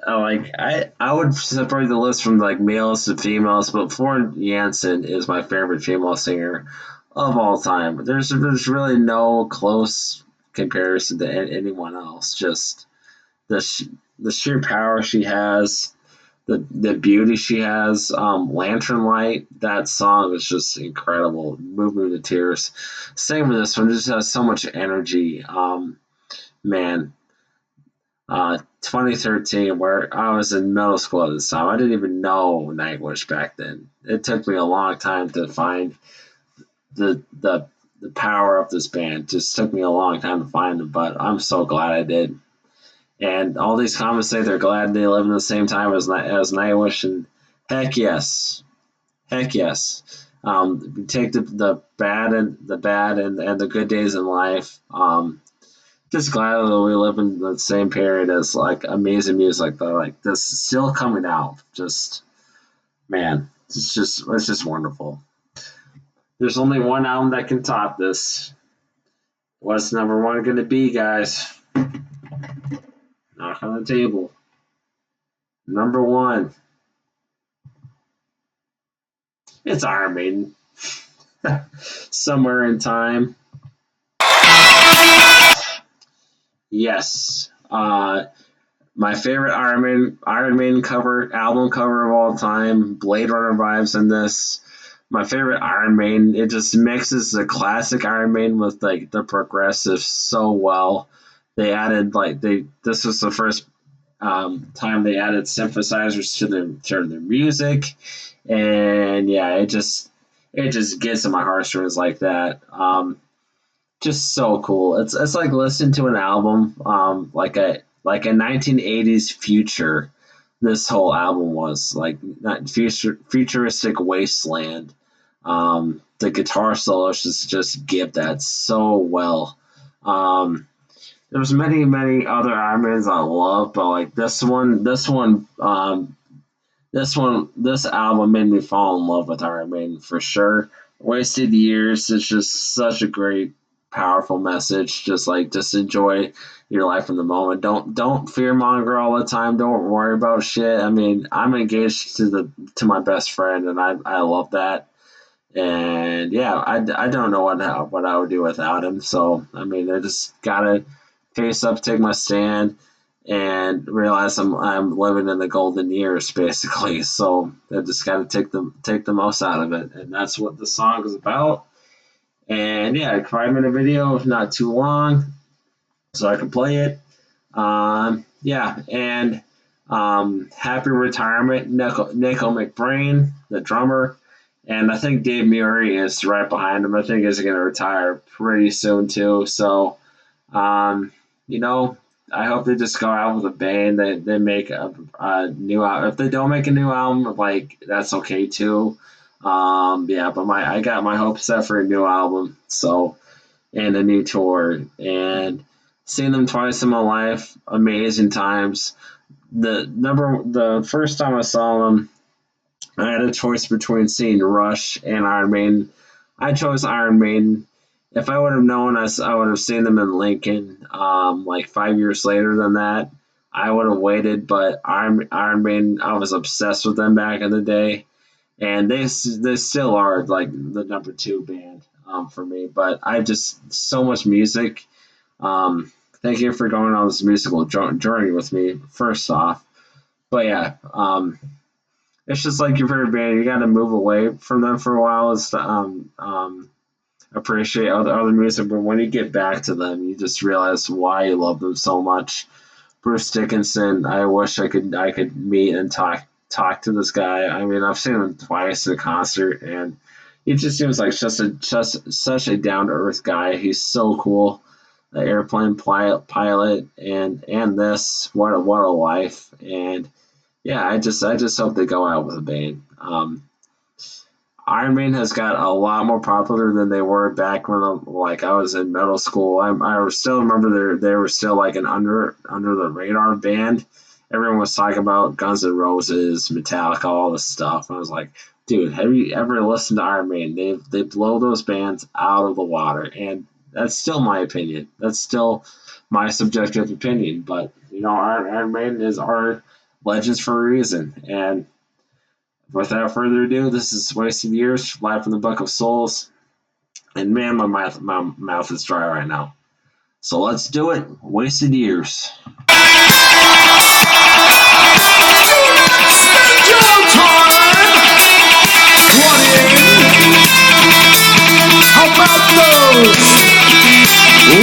I would separate the list from like males to females, but Floor Jansen is my favorite female singer of all time. There's really no close comparison to anyone else. Just the sheer power she has, the beauty she has. Lantern Light, that song is just incredible. Moved me to tears. Same with this one, just has so much energy. Man, 2013, where I was in middle school at this time. I didn't even know Nightwish back then. It took me a long time to find the power of this band. It just took me a long time to find them, but I'm so glad I did. And all these comments say they're glad they live in the same time as Nightwish, and heck yes, heck yes. Take the bad and the good days in life. Just glad that we live in the same period as like amazing music that like this is still coming out. Just man, it's just wonderful. There's only one album that can top this. What's number one going to be, guys? Knock on the table. Number one. It's Iron Maiden. Somewhere in Time. Yes. My favorite Iron Maiden album cover of all time. Blade Runner vibes in this. My favorite Iron Maiden. It just mixes the classic Iron Maiden with like the progressive so well. They added this was the first time they added synthesizers to their music, and yeah, it just gets in my heartstrings like that. Just so cool. It's like listening to an album, like a 1980s future. This whole album was like not futuristic wasteland. The guitar solos just give that so well. There's many other Iron Mans I love, but like this album made me fall in love with Iron Maiden for sure. Wasted Years is just such a great, powerful message. Just enjoy your life in the moment. Don't fearmonger all the time. Don't worry about shit. I mean, I'm engaged to my best friend, and I love that. And yeah, I don't know what I would do without him. So I mean, I just gotta face up, take my stand, and realize I'm living in the golden years basically. So I just got to take the most out of it, and that's what the song is about. And yeah, 5-minute video, not too long, so I can play it. Yeah, and happy retirement, Nico McBrain, the drummer. And I think Dave Murray is right behind him. I think he's going to retire pretty soon too. So, you know, I hope they just go out with a bang. They make a new album. If they don't make a new album, like that's okay too. Yeah, but I got my hopes set for a new album. So, and a new tour, and seeing them twice in my life, amazing times. The first time I saw them, I had a choice between seeing Rush and Iron Maiden. I chose Iron Maiden. If I would have known, I would have seen them in Lincoln, like 5 years later than that. I would have waited, but Iron Maiden, I was obsessed with them back in the day, and they still are like the number two band for me. But I just so much music. Thank you for going on this musical journey with me. First off, but yeah, it's just like your favorite band. You got to move away from them for a while. It's to appreciate other music, but when you get back to them, you just realize why you love them so much. Bruce Dickinson, I wish I could meet and talk to this guy. I mean, I've seen him twice at a concert, and he just seems like just such a down to earth guy. He's so cool. The airplane pilot and this what a life. And yeah, I just hope they go out with a bang. Iron Maiden has got a lot more popular than they were back when like I was in middle school. I still remember they were still like an under the radar band. Everyone was talking about Guns N' Roses, Metallica, all this stuff. And I was like, dude, have you ever listened to Iron Maiden? They blow those bands out of the water, and that's still my opinion. That's still my subjective opinion. But you know, Iron Maiden is our legends for a reason. And without further ado, this is Wasted Years, live from the Book of Souls. And man, my mouth is dry right now. So let's do it. Wasted Years. How about those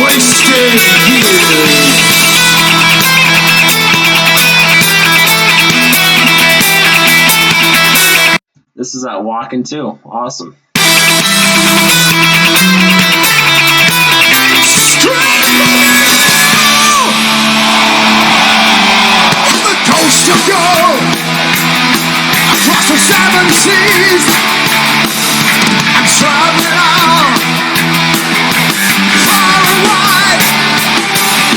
wasted years? This is at Walking Too. Awesome. The coast of gold across the seven seas. I'm traveling on far and wide.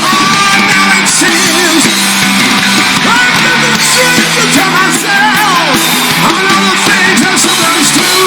Oh, now it seems I'm living stranger to myself. I'm another thing to sometimes do.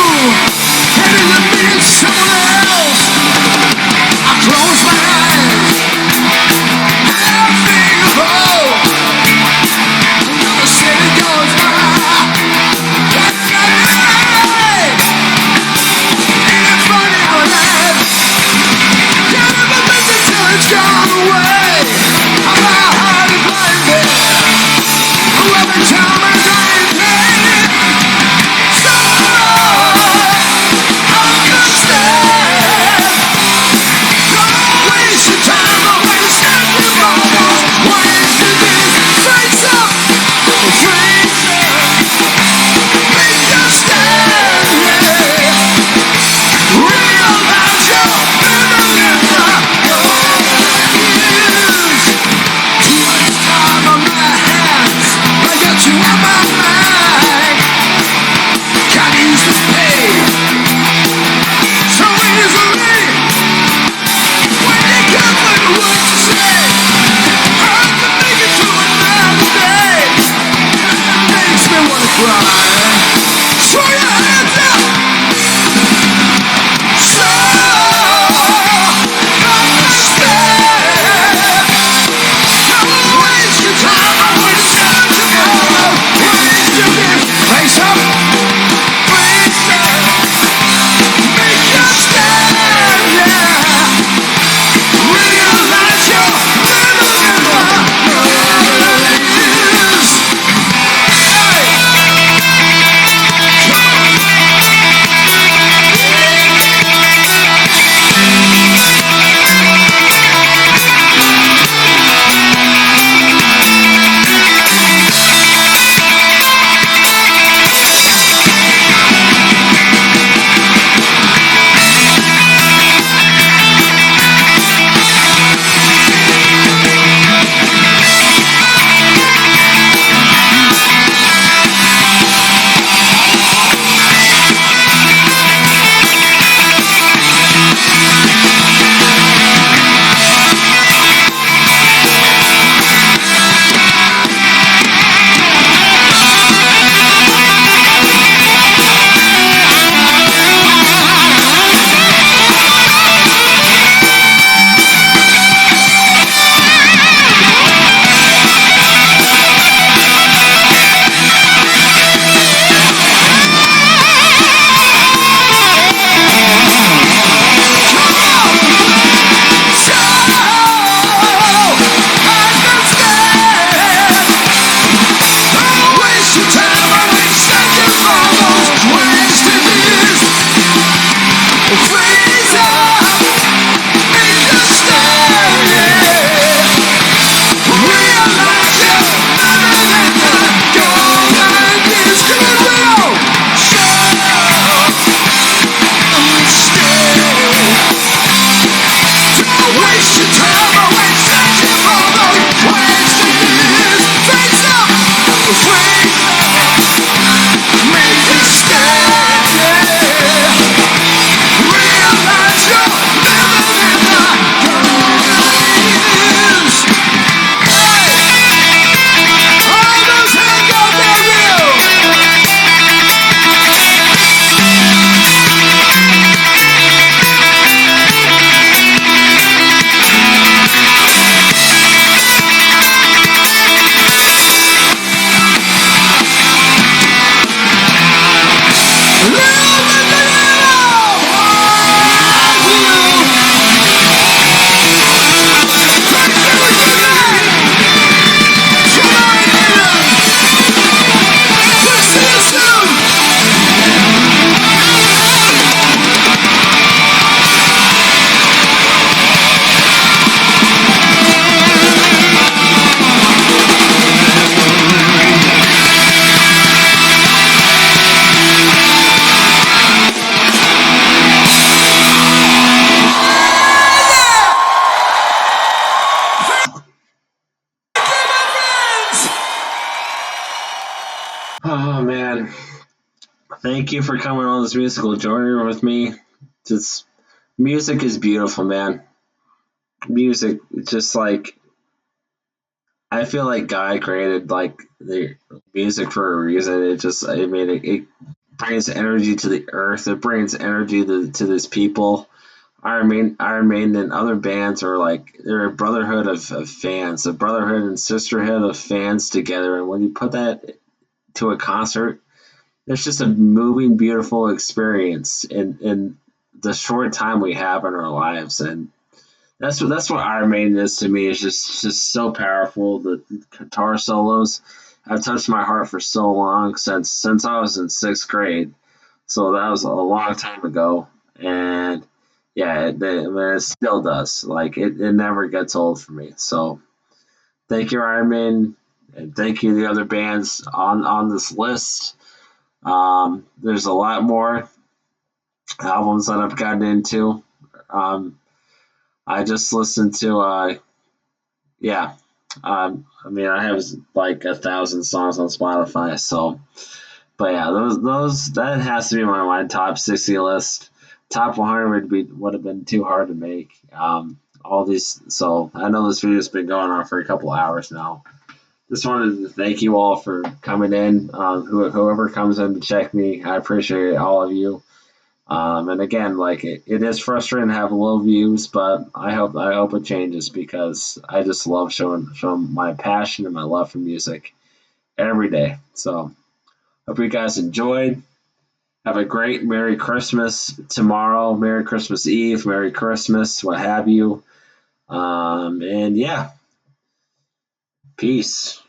thank you for coming on this musical journey with me. Just music is beautiful, man. Music, just like I feel like God created like the music for a reason. It brings energy to the earth. It brings energy to these people. Iron Maiden and other bands are like they're a brotherhood of fans, a brotherhood and sisterhood of fans together. And when you put that to a concert, it's just a moving, beautiful experience in the short time we have in our lives. And that's what Iron Maiden is to me. It's just so powerful. The guitar solos have touched my heart for so long since I was in sixth grade. So that was a long time ago, and yeah, it still does. Like it never gets old for me. So thank you, Iron Maiden, and thank you the other bands on this list. There's a lot more albums that I've gotten into. Um, I just listened to yeah. I mean, I have like 1,000 songs on Spotify. So, but yeah, those that has to be my top 60 list. Top 100 would have been too hard to make. All these. So I know this video's been going on for a couple hours now. Just wanted to thank you all for coming in. Whoever comes in to check me, I appreciate all of you. And again, like it is frustrating to have low views, but I hope it changes because I just love showing my passion and my love for music every day. So hope you guys enjoyed. Have a great Merry Christmas tomorrow, Merry Christmas Eve, Merry Christmas, what have you. And yeah, peace.